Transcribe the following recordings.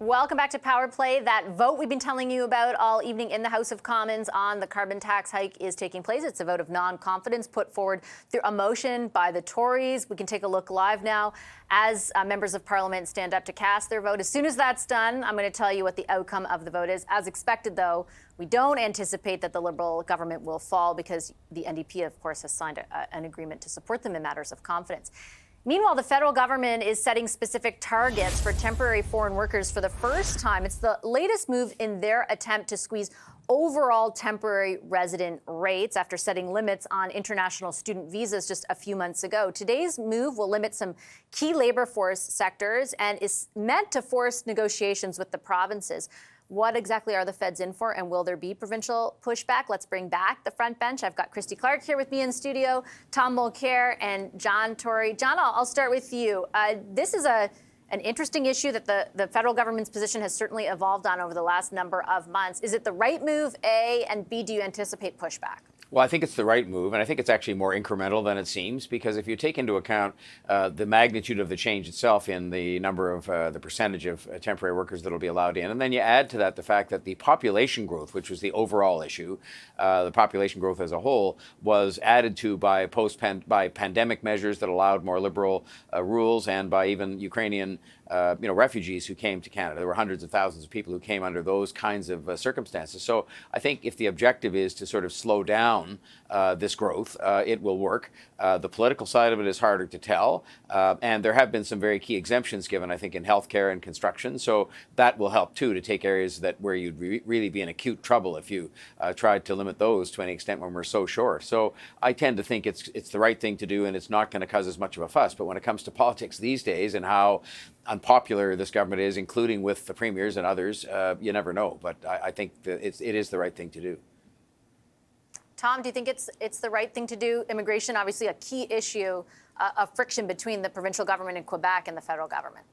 Welcome back to Power Play. That vote we've been telling you about all evening in the House of Commons on the carbon tax hike is taking place. It's a vote of non-confidence put forward through a motion by the Tories. We can take a look live now as members of Parliament stand up to cast their vote. As soon as that's done, I'm going to tell you what the outcome of the vote is. As expected, though, we don't anticipate that the Liberal government will fall because the NDP, of course, has signed an agreement to support them in matters of confidence. Meanwhile, the federal government is setting specific targets for temporary foreign workers for the first time. It's the latest move in their attempt to squeeze overall temporary resident rates after setting limits on international student visas just a few months ago. Today's move will limit some key labor force sectors and is meant to force negotiations with the provinces. What exactly are the feds in for, and will there be provincial pushback? Let's bring back the front bench. I've got Christy Clark here with me in studio, Tom Mulcair, and John Tory. John, I'll start with you. This is an interesting issue that the federal government's position has certainly evolved on over the last number of months. Is it the right move, A, and B, do you anticipate pushback? Well, I think it's the right move, and I think it's actually more incremental than it seems, because if you take into account the magnitude of the change itself in the number of the percentage of temporary workers that will be allowed in, and then you add to that the fact that the population growth, which was the overall issue, the population growth as a whole, was added to by pandemic measures that allowed more liberal rules, and by even Ukrainian refugees who came to Canada. There were hundreds of thousands of people who came under those kinds of circumstances. So I think if the objective is to sort of slow down this growth, it will work. The political side of it is harder to tell. And there have been some very key exemptions given, I think, in healthcare and construction. So that will help, too, to take areas where you'd really be in acute trouble if you tried to limit those to any extent when we're so short. So I tend to think it's the right thing to do, and it's not going to cause as much of a fuss. But when it comes to politics these days and how unpopular this government is, including with the premiers and others, you never know. But I think that it is the right thing to do. Tom, do you think it's the right thing to do? Immigration, obviously a key issue of friction between the provincial government in Quebec and the federal government.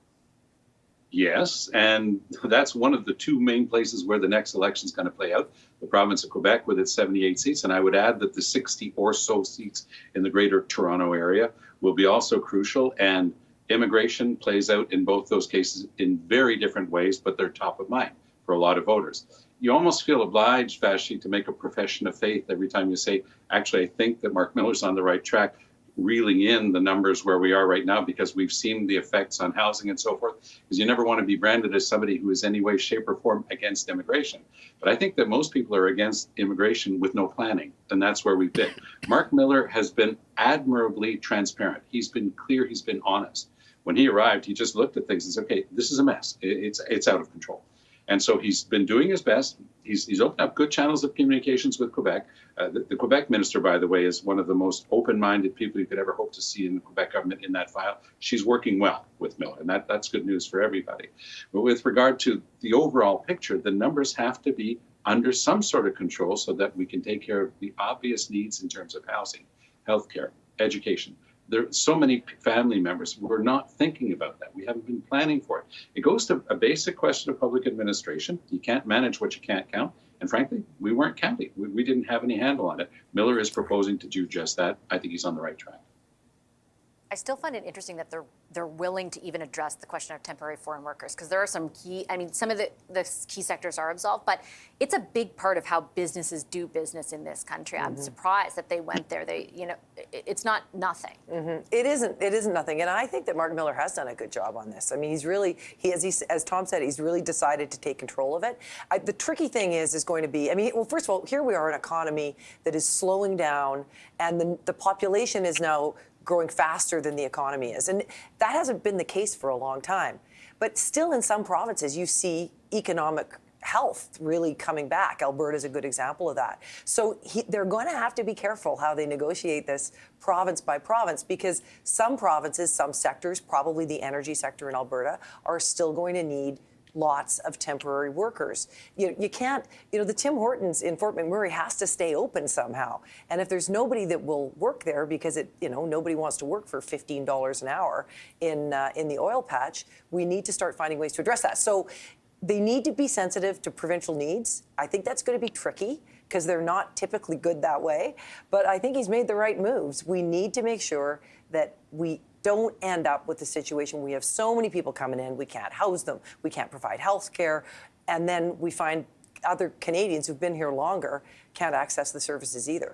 Yes, and that's one of the two main places where the next election is going to play out, the province of Quebec with its 78 seats. And I would add that the 60 or so seats in the greater Toronto area will be also crucial. And immigration plays out in both those cases in very different ways, but they're top of mind for a lot of voters. You almost feel obliged, Vashti, to make a profession of faith every time you say, actually, I think that Mark Miller's on the right track, reeling in the numbers where we are right now, because we've seen the effects on housing and so forth, because you never want to be branded as somebody who is any way, shape, or form against immigration. But I think that most people are against immigration with no planning, and that's where we've been. Mark Miller has been admirably transparent. He's been clear. He's been honest. When he arrived, he just looked at things and said, okay, this is a mess. It's out of control. And so he's been doing his best. He's opened up good channels of communications with Quebec. The Quebec minister, by the way, is one of the most open-minded people you could ever hope to see in the Quebec government in that file. She's working well with Miller, and that's good news for everybody. But with regard to the overall picture, the numbers have to be under some sort of control so that we can take care of the obvious needs in terms of housing, healthcare, education. There are so many family members who are not thinking about that. We haven't been planning for it. It goes to a basic question of public administration. You can't manage what you can't count. And frankly, we weren't counting. We didn't have any handle on it. Miller is proposing to do just that. I think he's on the right track. I still find it interesting that they're willing to even address the question of temporary foreign workers, because there are some key, some of the key sectors are absolved, but it's a big part of how businesses do business in this country. I'm surprised that they went there. It's not nothing. It isn't nothing. And I think that Mark Miller has done a good job on this. I mean, as Tom said, he's really decided to take control of it. The tricky thing is going to be, well, first of all, here we are in an economy that is slowing down, and the population is now growing faster than the economy is. And that hasn't been the case for a long time. But still in some provinces, you see economic health really coming back. Alberta is a good example of that. So they're going to have to be careful how they negotiate this province by province, because some provinces, some sectors, probably the energy sector in Alberta, are still going to need lots of temporary workers. You can't, the Tim Hortons in Fort McMurray has to stay open somehow. And if there's nobody that will work there because nobody wants to work for $15 an hour in the oil patch, we need to start finding ways to address that. So they need to be sensitive to provincial needs. I think that's going to be tricky because they're not typically good that way. But I think he's made the right moves. We need to make sure that we don't end up with the situation where we have so many people coming in, we can't house them, we can't provide health care, and then we find other Canadians who've been here longer can't access the services either.